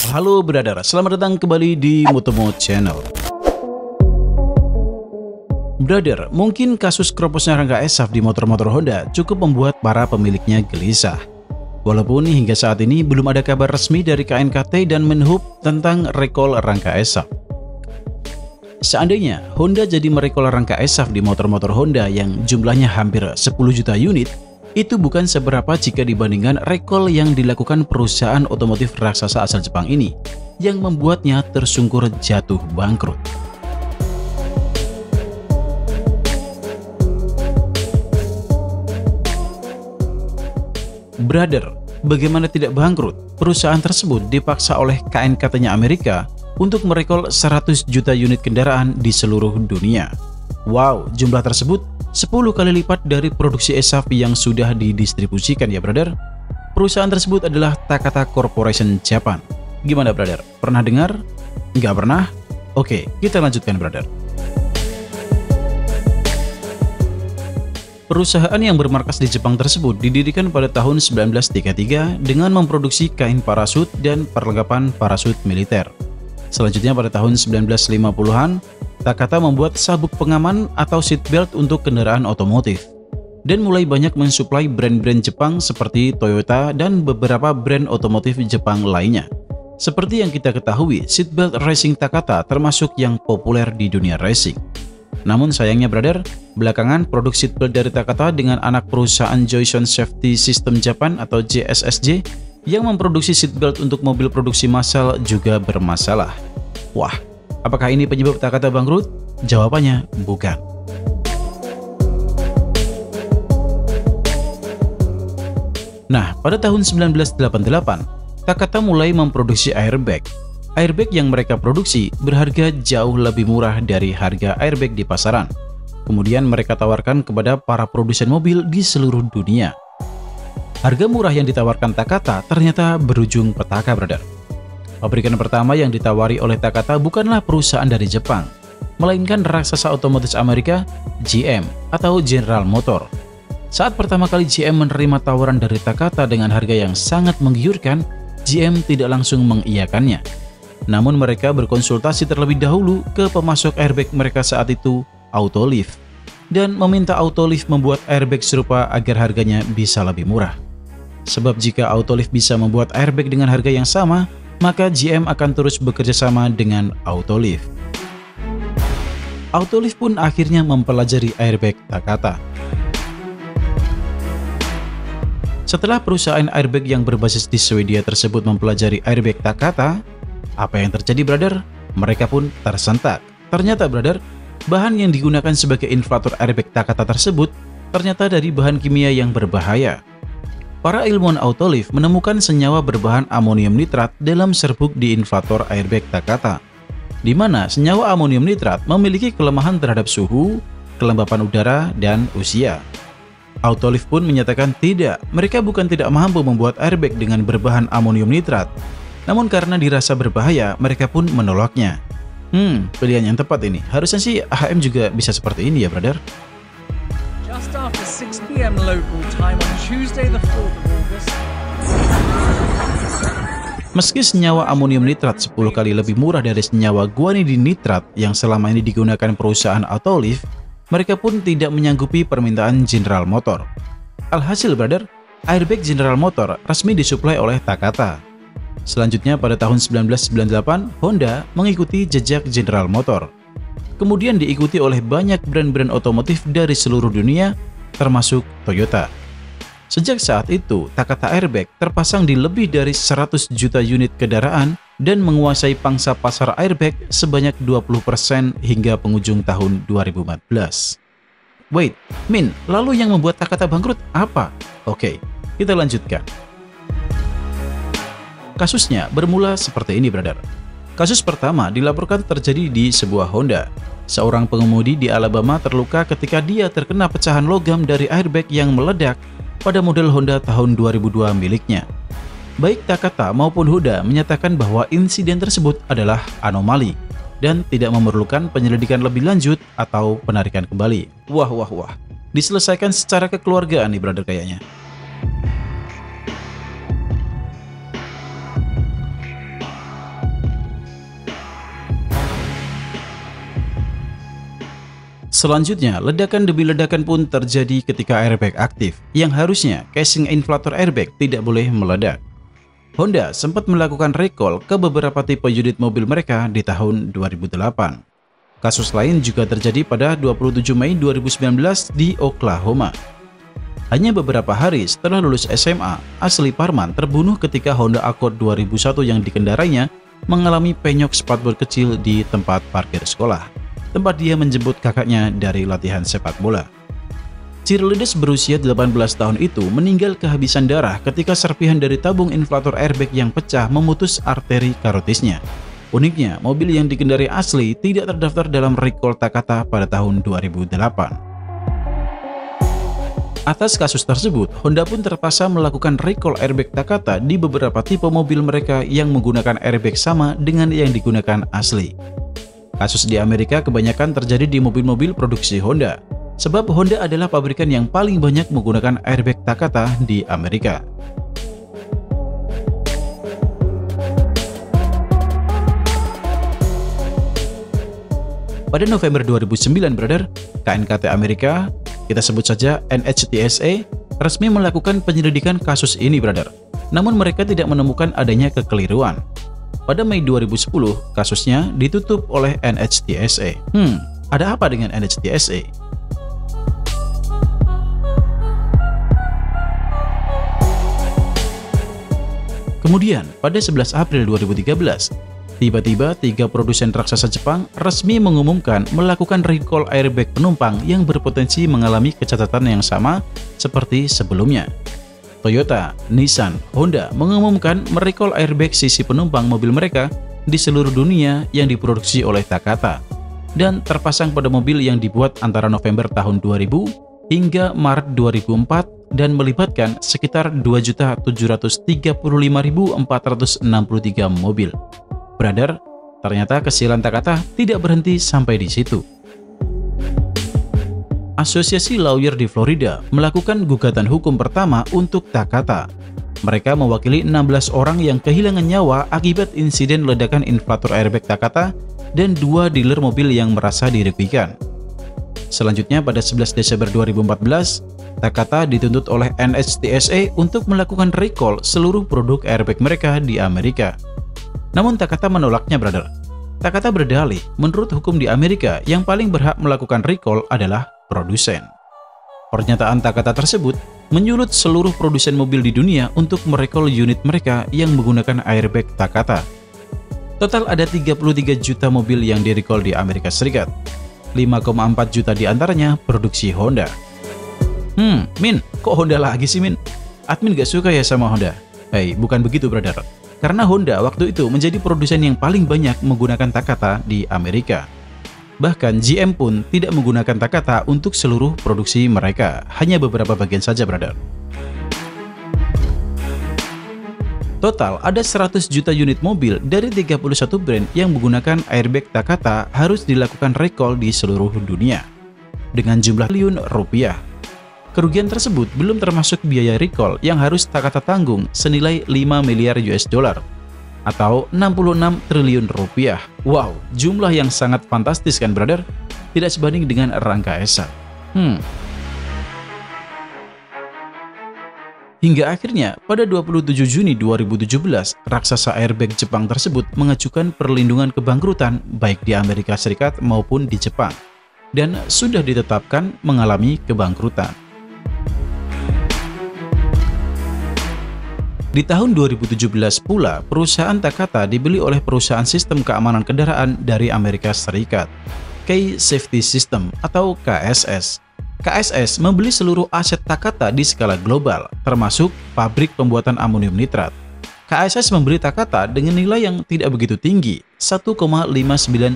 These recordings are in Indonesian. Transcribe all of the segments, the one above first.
Halo brother, selamat datang kembali di Motomo Channel. Brother, mungkin kasus keroposnya rangka ESAF di motor-motor Honda cukup membuat para pemiliknya gelisah. Walaupun hingga saat ini belum ada kabar resmi dari KNKT dan Menhub tentang recall rangka ESAF. Seandainya Honda jadi merecall rangka ESAF di motor-motor Honda yang jumlahnya hampir 10 juta unit, itu bukan seberapa jika dibandingkan recall yang dilakukan perusahaan otomotif raksasa asal Jepang ini, yang membuatnya tersungkur jatuh bangkrut. Brother, bagaimana tidak bangkrut? Perusahaan tersebut dipaksa oleh KNKT-nya Amerika untuk merecall 100 juta unit kendaraan di seluruh dunia. Wow, jumlah tersebut 10 kali lipat dari produksi ESAF yang sudah didistribusikan ya brother. Perusahaan tersebut adalah Takata Corporation Japan. Gimana brother? Pernah dengar? Nggak pernah? Oke, kita lanjutkan brother. Perusahaan yang bermarkas di Jepang tersebut didirikan pada tahun 1933 dengan memproduksi kain parasut dan perlengkapan parasut militer. Selanjutnya pada tahun 1950-an, Takata membuat sabuk pengaman atau seatbelt untuk kendaraan otomotif dan mulai banyak mensuplai brand-brand Jepang seperti Toyota dan beberapa brand otomotif Jepang lainnya. Seperti yang kita ketahui, seatbelt racing Takata termasuk yang populer di dunia racing. Namun sayangnya brother, belakangan produk seatbelt dari Takata dengan anak perusahaan Joyson Safety System Japan atau JSSJ yang memproduksi seatbelt untuk mobil produksi massal juga bermasalah. Wah, apakah ini penyebab Takata bangkrut? Jawabannya bukan. Nah, pada tahun 1988, Takata mulai memproduksi airbag. Airbag yang mereka produksi berharga jauh lebih murah dari harga airbag di pasaran. Kemudian mereka tawarkan kepada para produsen mobil di seluruh dunia. Harga murah yang ditawarkan Takata ternyata berujung petaka, brother. Pabrikan pertama yang ditawari oleh Takata bukanlah perusahaan dari Jepang, melainkan raksasa otomotif Amerika, GM atau General Motor. Saat pertama kali GM menerima tawaran dari Takata dengan harga yang sangat menggiurkan, GM tidak langsung mengiyakannya. Namun mereka berkonsultasi terlebih dahulu ke pemasok airbag mereka saat itu, Autoliv, dan meminta Autoliv membuat airbag serupa agar harganya bisa lebih murah. Sebab jika Autoliv bisa membuat airbag dengan harga yang sama, maka GM akan terus bekerja sama dengan Autoliv. Autoliv pun akhirnya mempelajari airbag Takata. Setelah perusahaan airbag yang berbasis di Swedia tersebut mempelajari airbag Takata, apa yang terjadi brother? Mereka pun tersentak. Ternyata brother, bahan yang digunakan sebagai inflator airbag Takata tersebut ternyata dari bahan kimia yang berbahaya. Para ilmuwan Autoliv menemukan senyawa berbahan amonium nitrat dalam serbuk di inflator airbag Takata, di mana senyawa amonium nitrat memiliki kelemahan terhadap suhu, kelembapan udara, dan usia. Autoliv pun menyatakan tidak, mereka bukan tidak mampu membuat airbag dengan berbahan amonium nitrat, namun karena dirasa berbahaya, mereka pun menolaknya. Pilihan yang tepat ini. Harusnya sih HM juga bisa seperti ini ya brother. Just after 6 p.m. local time on Tuesday the 4th of August. Meski senyawa amonium nitrat 10 kali lebih murah dari senyawa guanidin nitrat yang selama ini digunakan perusahaan Autoliv, mereka pun tidak menyanggupi permintaan General Motor. Alhasil brother, airbag General Motor resmi disuplai oleh Takata. Selanjutnya pada tahun 1998, Honda mengikuti jejak General Motor. Kemudian diikuti oleh banyak brand-brand otomotif dari seluruh dunia, termasuk Toyota. Sejak saat itu, Takata Airbag terpasang di lebih dari 100 juta unit kendaraan dan menguasai pangsa pasar airbag sebanyak 20% hingga penghujung tahun 2014. Wait, Min, lalu yang membuat Takata bangkrut apa? Oke, kita lanjutkan. Kasusnya bermula seperti ini, brother. Kasus pertama dilaporkan terjadi di sebuah Honda. Seorang pengemudi di Alabama terluka ketika dia terkena pecahan logam dari airbag yang meledak pada model Honda tahun 2002 miliknya. Baik Takata maupun Honda menyatakan bahwa insiden tersebut adalah anomali dan tidak memerlukan penyelidikan lebih lanjut atau penarikan kembali. Wah. Diselesaikan secara kekeluargaan nih brother kayaknya. Selanjutnya, ledakan demi ledakan pun terjadi ketika airbag aktif, yang harusnya casing inflator airbag tidak boleh meledak. Honda sempat melakukan recall ke beberapa tipe unit mobil mereka di tahun 2008. Kasus lain juga terjadi pada 27 Mei 2019 di Oklahoma. Hanya beberapa hari setelah lulus SMA, Ashley Parman terbunuh ketika Honda Accord 2001 yang dikendarainya mengalami penyok spatbor kecil di tempat parkir sekolah, tempat dia menjemput kakaknya dari latihan sepak bola. Cheerleaders berusia 18 tahun itu meninggal kehabisan darah ketika serpihan dari tabung inflator airbag yang pecah memutus arteri karotisnya. Uniknya, mobil yang dikendarai Ashley tidak terdaftar dalam recall Takata pada tahun 2008. Atas kasus tersebut, Honda pun terpaksa melakukan recall airbag Takata di beberapa tipe mobil mereka yang menggunakan airbag sama dengan yang digunakan Ashley. Kasus di Amerika kebanyakan terjadi di mobil-mobil produksi Honda, sebab Honda adalah pabrikan yang paling banyak menggunakan airbag Takata di Amerika. Pada November 2009, brother, KNKT Amerika, kita sebut saja NHTSA, resmi melakukan penyelidikan kasus ini, brother. Namun mereka tidak menemukan adanya kekeliruan. Pada Mei 2010, kasusnya ditutup oleh NHTSA. Ada apa dengan NHTSA? Kemudian, pada 11 April 2013, tiba-tiba 3 produsen raksasa Jepang resmi mengumumkan melakukan recall airbag penumpang yang berpotensi mengalami kecacatan yang sama seperti sebelumnya. Toyota, Nissan, Honda mengumumkan merecall airbag sisi penumpang mobil mereka di seluruh dunia yang diproduksi oleh Takata dan terpasang pada mobil yang dibuat antara November tahun 2000 hingga Maret 2004 dan melibatkan sekitar 2.735.463 mobil. Brother, ternyata kesialan Takata tidak berhenti sampai di situ. Asosiasi lawyer di Florida melakukan gugatan hukum pertama untuk Takata. Mereka mewakili 16 orang yang kehilangan nyawa akibat insiden ledakan inflator airbag Takata dan 2 dealer mobil yang merasa dirugikan. Selanjutnya pada 11 Desember 2014, Takata dituntut oleh NHTSA untuk melakukan recall seluruh produk airbag mereka di Amerika. Namun Takata menolaknya, brother. Takata berdalih, menurut hukum di Amerika, yang paling berhak melakukan recall adalah produsen. Pernyataan Takata tersebut menyulut seluruh produsen mobil di dunia untuk merecall unit mereka yang menggunakan airbag Takata. Total ada 33 juta mobil yang direcall di Amerika Serikat. 5,4 juta diantaranya produksi Honda. Min, kok Honda lagi sih, Min? Admin gak suka ya sama Honda? Hei, bukan begitu, brother. Karena Honda waktu itu menjadi produsen yang paling banyak menggunakan Takata di Amerika. Bahkan GM pun tidak menggunakan Takata untuk seluruh produksi mereka, hanya beberapa bagian saja, brother. Total ada 100 juta unit mobil dari 31 brand yang menggunakan airbag Takata harus dilakukan recall di seluruh dunia dengan jumlah triliun rupiah. Kerugian tersebut belum termasuk biaya recall yang harus Takata tanggung senilai 5 miliar US dollar atau 66 triliun rupiah. Wow, jumlah yang sangat fantastis kan, brother? Tidak sebanding dengan Rangka Esa. Hingga akhirnya, pada 27 Juni 2017, raksasa airbag Jepang tersebut mengajukan perlindungan kebangkrutan baik di Amerika Serikat maupun di Jepang, dan sudah ditetapkan mengalami kebangkrutan. Di tahun 2017 pula, perusahaan Takata dibeli oleh perusahaan sistem keamanan kendaraan dari Amerika Serikat, Kei Safety System atau KSS. KSS membeli seluruh aset Takata di skala global, termasuk pabrik pembuatan amonium nitrat. KSS membeli Takata dengan nilai yang tidak begitu tinggi, 1,59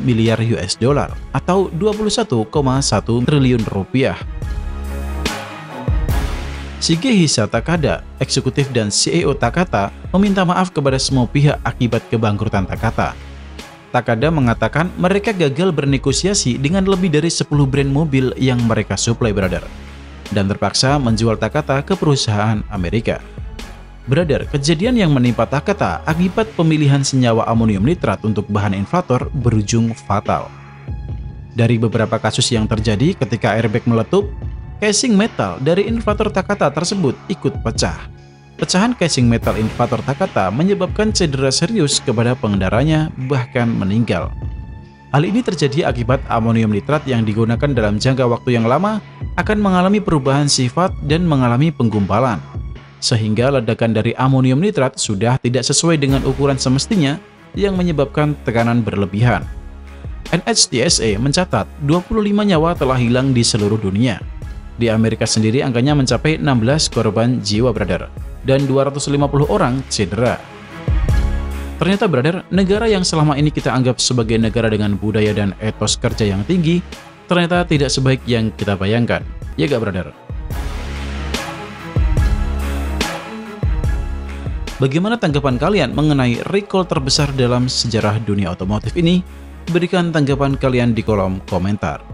miliar US dollar atau 21,1 triliun rupiah. Shigehisa Takada, eksekutif dan CEO Takata, meminta maaf kepada semua pihak akibat kebangkrutan Takata. Takada mengatakan mereka gagal bernegosiasi dengan lebih dari 10 brand mobil yang mereka suplai, brother, dan terpaksa menjual Takata ke perusahaan Amerika. Brother, kejadian yang menimpa Takata akibat pemilihan senyawa amonium nitrat untuk bahan inflator berujung fatal. Dari beberapa kasus yang terjadi ketika airbag meletup, casing metal dari inflator Takata tersebut ikut pecah. Pecahan casing metal inflator Takata menyebabkan cedera serius kepada pengendaranya, bahkan meninggal. Hal ini terjadi akibat amonium nitrat yang digunakan dalam jangka waktu yang lama akan mengalami perubahan sifat dan mengalami penggumpalan, sehingga ledakan dari amonium nitrat sudah tidak sesuai dengan ukuran semestinya yang menyebabkan tekanan berlebihan. NHTSA mencatat 25 nyawa telah hilang di seluruh dunia. Di Amerika sendiri angkanya mencapai 16 korban jiwa, brother, dan 250 orang cedera. Ternyata, brother, negara yang selama ini kita anggap sebagai negara dengan budaya dan etos kerja yang tinggi, ternyata tidak sebaik yang kita bayangkan. Ya gak, brother? Bagaimana tanggapan kalian mengenai recall terbesar dalam sejarah dunia otomotif ini? Berikan tanggapan kalian di kolom komentar.